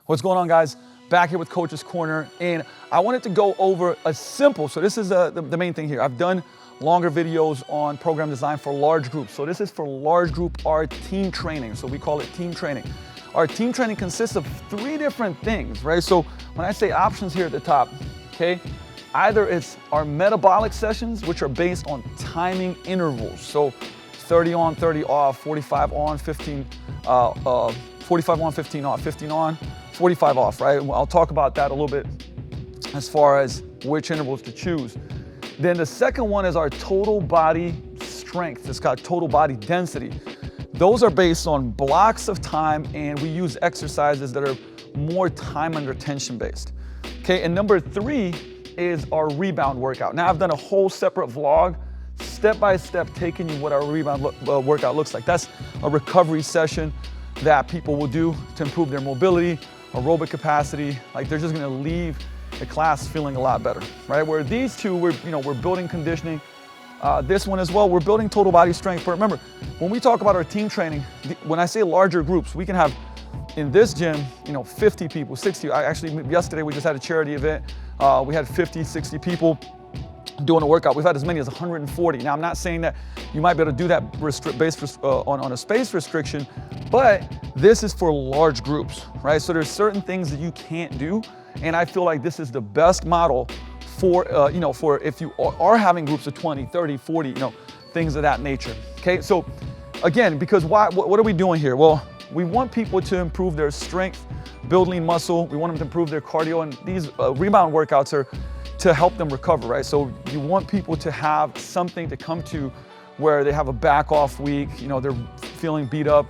What's going on, guys? Back here with Coach's Corner, and I wanted to go over a simple, so this is the main thing here. I've done longer videos on program design for large groups. So this is for large group, our team training. So we call it team training. Our team training consists of 3 different things, right? So when I say options here at the top, okay, either it's our metabolic sessions, which are based on timing intervals. So 30 on, 30 off, 45 on, 15, 45 on, 15 off, 15 on, 45 off, right? I'll talk about that a little bit as far as which intervals to choose. Then the second one is our total body strength. It's got total body density. Those are based on blocks of time, and we use exercises that are more time under tension based. Okay, and number 3 is our rebound workout. Now I've done a whole separate vlog, step by step, taking you what our rebound workout looks like. That's a recovery session that people will do to improve their mobility, aerobic capacity. Like, they're just gonna leave the class feeling a lot better, right? Where these two, we're building conditioning. This one as well, we're building total body strength. But remember, when we talk about our team training, when I say larger groups, we can have in this gym, 50 people, 60. Actually, yesterday we just had a charity event. We had 50, 60 people doing a workout. We've had as many as 140. Now, I'm not saying that you might be able to do that based on a space restriction, but this is for large groups, right? So there's certain things that you can't do, and I feel like this is the best model for, for if you are having groups of 20, 30, 40, things of that nature. Okay, so again, because what are we doing here? Well, we want people to improve their strength, build lean muscle. We want them to improve their cardio, and these rebound workouts are to help them recover, right? So you want people to have something to come to where they have a back off week, they're feeling beat up,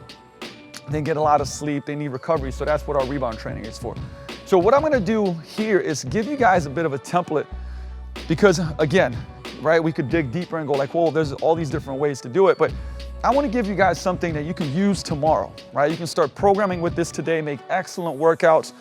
they get a lot of sleep, they need recovery. So that's what our rebound training is for. So what I'm gonna do here is give you guys a bit of a template, because again, right, we could dig deeper and go like, well, there's all these different ways to do it, but I wanna give you guys something that you can use tomorrow, right? You can start programming with this today, make excellent workouts.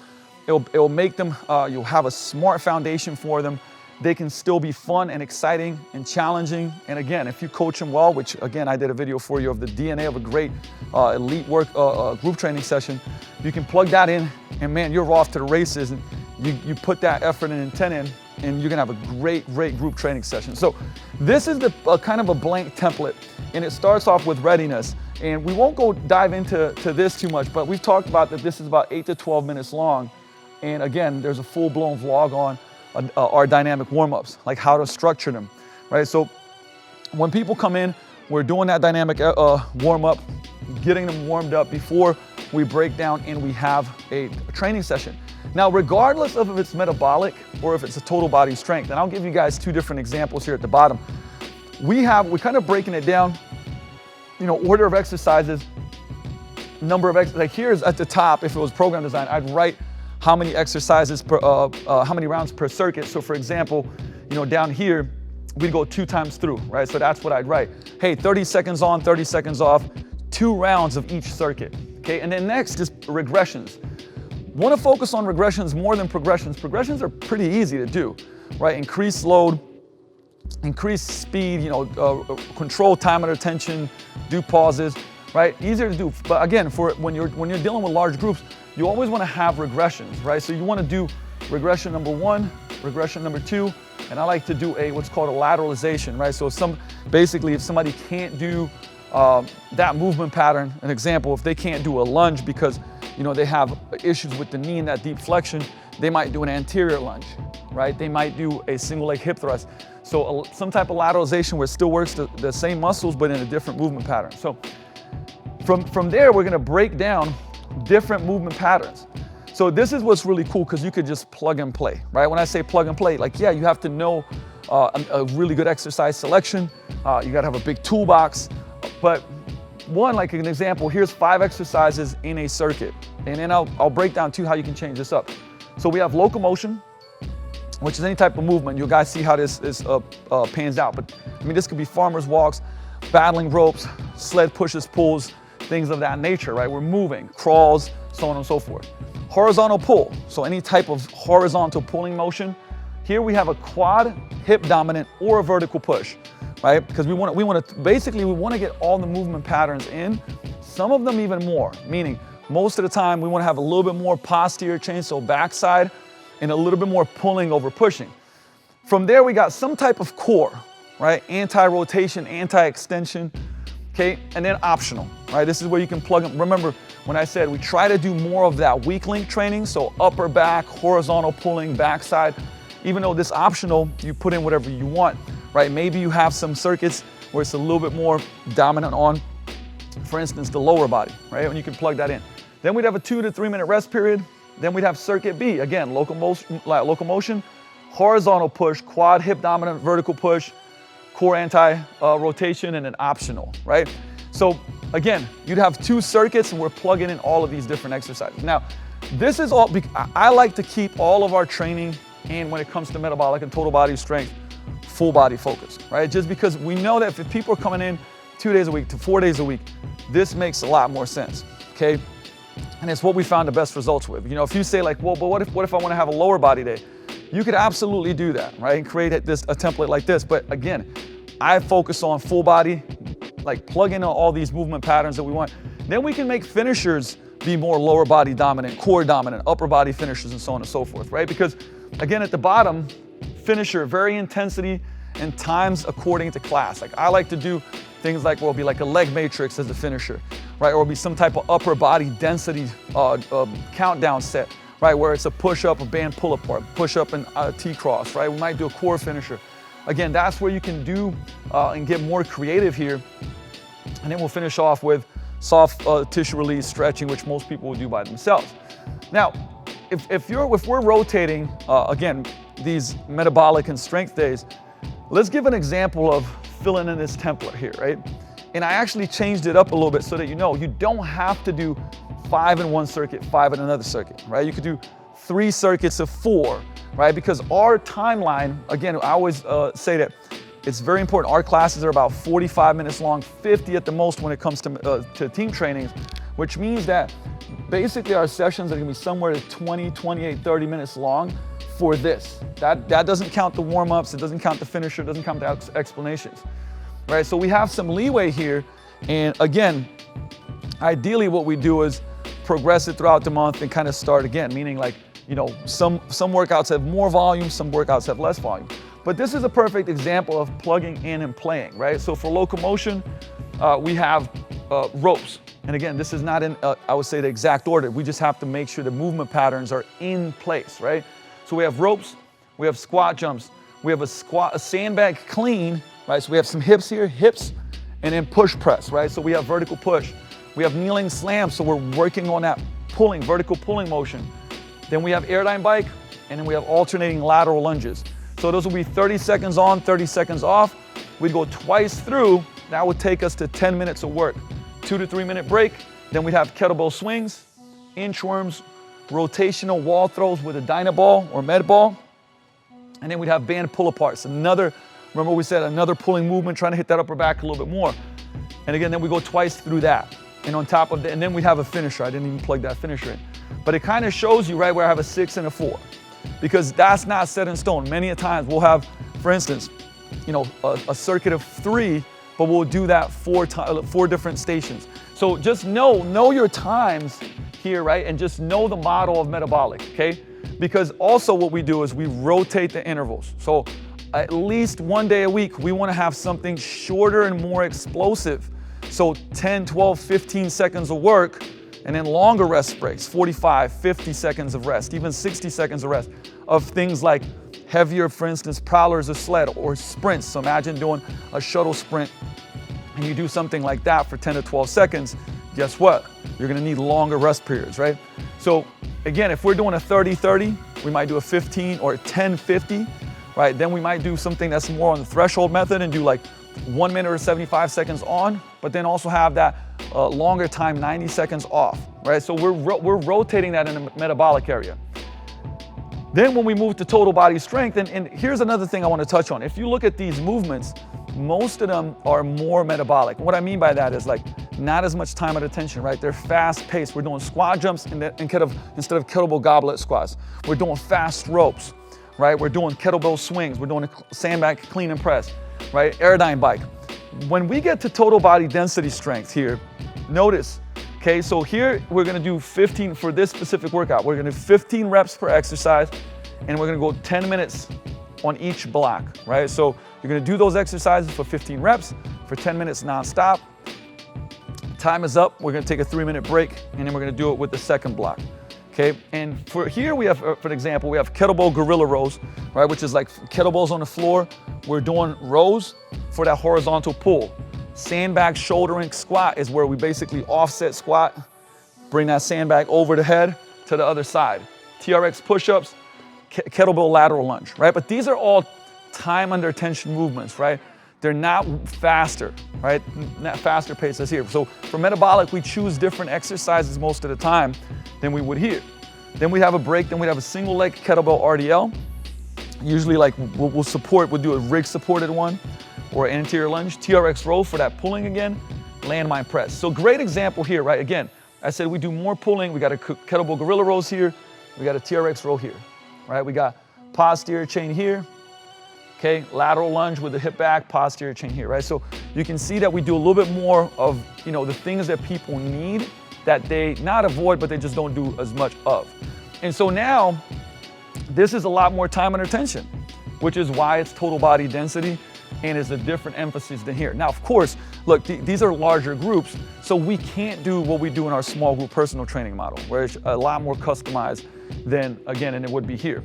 It'll make them, you'll have a smart foundation for them. They can still be fun and exciting and challenging. And again, if you coach them well, which again, I did a video for you of the DNA of a great elite group training session, you can plug that in and man, you're off to the races, and you put that effort and intent in, and you're gonna have a great group training session. So this is the kind of a blank template, and it starts off with readiness. And we won't go dive into this too much, but we've talked about that this is about 8 to 12 minutes long. And again, there's a full-blown vlog on our dynamic warm-ups, like how to structure them, right? So when people come in, we're doing that dynamic warm-up, getting them warmed up before we break down and we have a training session. Now, regardless of if it's metabolic or if it's a total body strength, and I'll give you guys 2 different examples here at the bottom. We're kind of breaking it down, order of exercises, number of exercises. Like here's at the top, if it was program design, I'd write how many exercises per, how many rounds per circuit. So for example, down here, we'd go 2 times through, right? So that's what I'd write. Hey, 30 seconds on, 30 seconds off, 2 rounds of each circuit, okay? And then next is regressions. Want to focus on regressions more than progressions. Progressions are pretty easy to do, right? Increase load, increase speed, control time under tension, do pauses, right? Easier to do, but again, when you're dealing with large groups, you always want to have regressions, right? So you want to do regression number 1, regression number 2, and I like to do what's called a lateralization, right? So if somebody can't do that movement pattern, an example, if they can't do a lunge because they have issues with the knee and that deep flexion, they might do an anterior lunge, right? They might do a single leg hip thrust. So some type of lateralization where it still works the same muscles but in a different movement pattern. So from there, we're gonna break down different movement patterns. So this is what's really cool, because you could just plug and play, right? When I say plug and play, like, yeah, you have to know a really good exercise selection. You gotta have a big toolbox. But one, like an example, here's 5 exercises in a circuit. And then I'll break down too how you can change this up. So we have locomotion, which is any type of movement. You guys see how this pans out. But I mean, this could be farmer's walks, battling ropes, sled pushes, pulls, things of that nature, right? We're moving, crawls, so on and so forth. Horizontal pull, so any type of horizontal pulling motion. Here we have a quad, hip dominant, or a vertical push, right? Because we want to get all the movement patterns in, some of them even more, meaning most of the time we want to have a little bit more posterior chain, so backside, and a little bit more pulling over pushing. From there, we got some type of core, right? Anti-rotation, anti-extension, okay? And then optional, right? This is where you can plug them. Remember, when I said we try to do more of that weak link training, so upper back, horizontal pulling, backside, even though this optional, you put in whatever you want, right? Maybe you have some circuits where it's a little bit more dominant on, for instance, the lower body, right? And you can plug that in. Then we'd have a 2 to 3 minute rest period. Then we'd have circuit B, again, locomotion, horizontal push, quad hip dominant, vertical push, core anti-rotation, and an optional, right? So again, you'd have 2 circuits and we're plugging in all of these different exercises. Now, this is all, I like to keep all of our training, and when it comes to metabolic and total body strength, full body focus, right? Just because we know that if people are coming in 2 days a week to 4 days a week, this makes a lot more sense, okay? And it's what we found the best results with. You know, if you say like, well, but what if I want to have a lower body day? You could absolutely do that, right? And create a template like this. But again, I focus on full body, like plug in all these movement patterns that we want. Then we can make finishers be more lower body dominant, core dominant, upper body finishers, and so on and so forth, right? Because again, at the bottom, finisher, vary intensity and times according to class. Like I like to do things like, well, it'll be like a leg matrix as a finisher, right? Or it'll be some type of upper body density countdown set, right? Where it's a push-up, a band pull-up part, push-up and T-cross, right? We might do a core finisher. Again, that's where you can do and get more creative here. And then we'll finish off with soft tissue release stretching, which most people will do by themselves. Now, if we're rotating, again, these metabolic and strength days, let's give an example of filling in this template here, right? And I actually changed it up a little bit so that you know, you don't have to do 5 in one circuit, 5 in another circuit, right? You could do 3 circuits of 4, right? Because our timeline, again, I always say that it's very important. Our classes are about 45 minutes long, 50 at the most when it comes to team trainings, which means that basically our sessions are gonna be somewhere to 20, 28, 30 minutes long for this. That doesn't count the warm-ups, it doesn't count the finisher, it doesn't count the explanations, right? So we have some leeway here, and again, ideally what we do is progress it throughout the month and kind of start again, meaning like, you know, some workouts have more volume, some workouts have less volume. But this is a perfect example of plugging in and playing, right? So for locomotion, we have ropes. And again, this is not in, I would say, the exact order. We just have to make sure the movement patterns are in place, right? So we have ropes, we have squat jumps, we have a sandbag clean, right? So we have some hips here, hips, and then push press, right? So we have vertical push. We have kneeling slam, so we're working on that pulling, vertical pulling motion. Then we have airdyne bike, and then we have alternating lateral lunges. So those will be 30 seconds on, 30 seconds off. We'd go twice through. That would take us to 10 minutes of work. 2 to 3 minute break. Then we'd have kettlebell swings, inchworms, rotational wall throws with a Dynaball or med ball. And then we'd have band pull aparts. Remember we said another pulling movement, trying to hit that upper back a little bit more. And again, then we go twice through that. And on top of that, and then we'd have a finisher. I didn't even plug that finisher in. But it kind of shows you right where I have a 6 and a 4. Because that's not set in stone. Many a times we'll have, for instance, you know, a circuit of 3, but we'll do that 4 different stations. So just know your times here, right? And just know the model of metabolic, okay? Because also what we do is we rotate the intervals. So at least 1 day a week, we want to have something shorter and more explosive. So 10, 12, 15 seconds of work, and then longer rest breaks, 45, 50 seconds of rest, even 60 seconds of rest, of things like heavier, for instance, prowlers or sled or sprints. So imagine doing a shuttle sprint and you do something like that for 10 to 12 seconds, guess what? You're gonna need longer rest periods, right? So again, if we're doing a 30-30, we might do a 15 or a 10-50, right? Then we might do something that's more on the threshold method and do like 1 minute or 75 seconds on, but then also have that longer time, 90 seconds off, right? So we're rotating that in the metabolic area. Then when we move to total body strength, and here's another thing I want to touch on. If you look at these movements, most of them are more metabolic. What I mean by that is like not as much time and attention, right? They're fast paced. We're doing squat jumps instead of kettlebell goblet squats. We're doing fast ropes, right? We're doing kettlebell swings. We're doing a sandbag clean and press, right? Airdyne bike. When we get to total body density strength here, notice, Okay, so here we're gonna do 15 for this specific workout. We're gonna do 15 reps per exercise, and we're gonna go 10 minutes on each block, right? So you're gonna do those exercises for 15 reps for 10 minutes nonstop. Time is up, we're gonna take a 3-minute break, and then we're gonna do it with the second block. Okay, and for here we have, for example, we have kettlebell gorilla rows, right? Which is like kettlebells on the floor. We're doing rows for that horizontal pull. Sandbag shouldering squat is where we basically offset squat, bring that sandbag over the head to the other side. TRX push-ups, kettlebell lateral lunge, right? But these are all time under tension movements, right? They're not faster, right? Not faster paces here. So for metabolic, we choose different exercises most of the time than we would here. Then we have a break, then we have a single leg kettlebell RDL. Usually like we'll do a rig supported one or an anterior lunge, TRX row for that pulling again, landmine press. So great example here, right? Again, I said we do more pulling. We got a kettlebell gorilla rows here. We got a TRX row here, right? We got posterior chain here. Okay, lateral lunge with the hip back, posterior chain here, right? So you can see that we do a little bit more of, the things that people need that they not avoid, but they just don't do as much of. And so now, this is a lot more time under tension, which is why it's total body density and is a different emphasis than here. Now, of course, look, these are larger groups, so we can't do what we do in our small group personal training model, where it's a lot more customized than it would be here.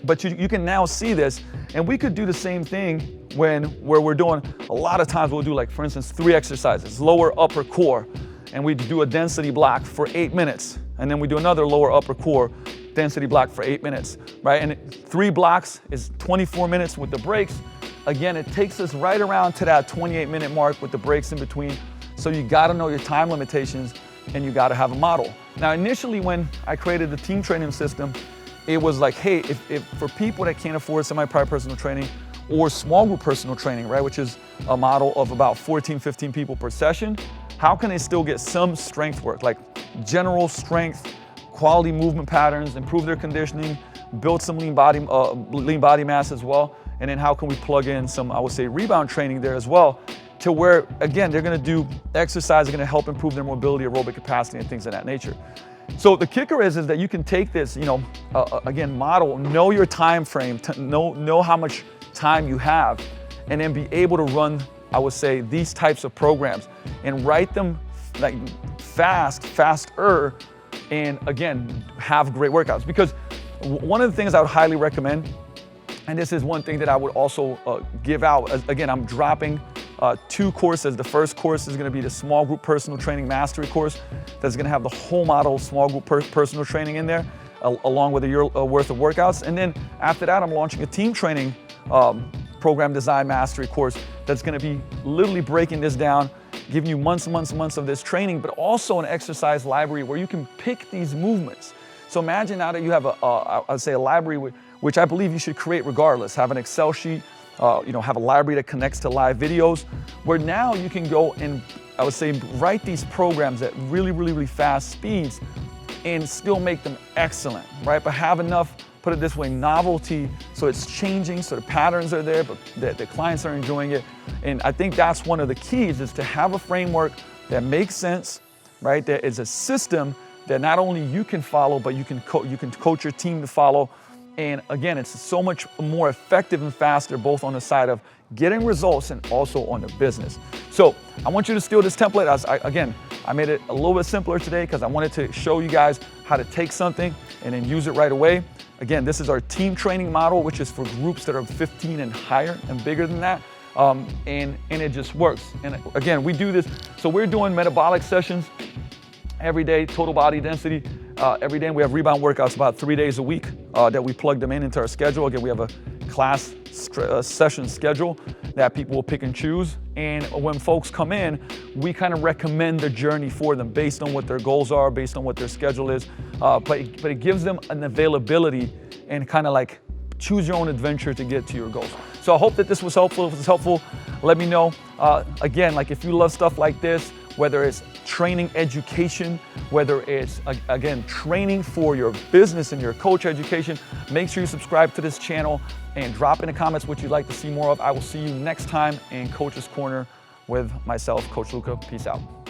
But you can now see this, and we could do the same thing where we're doing, a lot of times we'll do, like, for instance, 3 exercises, lower upper core, and we do a density block for 8 minutes, and then we do another lower upper core density block for 8 minutes, right? And 3 blocks is 24 minutes with the breaks. Again, it takes us right around to that 28-minute mark with the breaks in between. So you gotta know your time limitations, and you gotta have a model. Now, initially when I created the team training system, it was like, hey, if for people that can't afford semi-private personal training or small group personal training, right, which is a model of about 14, 15 people per session, how can they still get some strength work, like general strength, quality movement patterns, improve their conditioning, build some lean body mass as well, and then how can we plug in some, I would say, rebound training there as well, to where, again, they're gonna do exercise, they're gonna help improve their mobility, aerobic capacity, and things of that nature. So the kicker is that you can take this, again, model, know your time frame, know how much time you have, and then be able to run, I would say, these types of programs and write them like faster, and again, have great workouts. Because one of the things I would highly recommend, and this is one thing that I would also give out, again, I'm dropping 2 courses. The first course is going to be the small group personal training mastery course. That's going to have the whole model of small group personal training in there, along with a year worth of workouts. And then after that, I'm launching a team training program design mastery course that's going to be literally breaking this down, giving you months and months and months of this training, but also an exercise library where you can pick these movements. So imagine now that you have I'd say a library which I believe you should create regardless. Have an Excel sheet, have a library that connects to live videos, where now you can go and, I would say, write these programs at really, really, really fast speeds and still make them excellent, right? But have enough, put it this way, novelty, so it's changing, so the patterns are there, but the clients are enjoying it. And I think that's one of the keys, is to have a framework that makes sense, right? That is a system that not only you can follow, but you can coach your team to follow. And again, it's so much more effective and faster, both on the side of getting results and also on the business. So I want you to steal this template. I made it a little bit simpler today because I wanted to show you guys how to take something and then use it right away. Again, this is our team training model, which is for groups that are 15 and higher and bigger than that. And it just works. And again, we do this. So we're doing metabolic sessions every day, total body density. Every day, we have rebound workouts about 3 days a week that we plug them into our schedule. Again, we have a class session schedule that people will pick and choose. And when folks come in, we kind of recommend the journey for them based on what their goals are, based on what their schedule is. But it gives them an availability and kind of like choose your own adventure to get to your goals. So I hope that this was helpful. If it was helpful, let me know. Again, like if you love stuff like this, whether it's training education, whether it's, again, training for your business and your coach education, make sure you subscribe to this channel and drop in the comments what you'd like to see more of. I will see you next time in Coach's Corner with myself, Coach Luca. Peace out.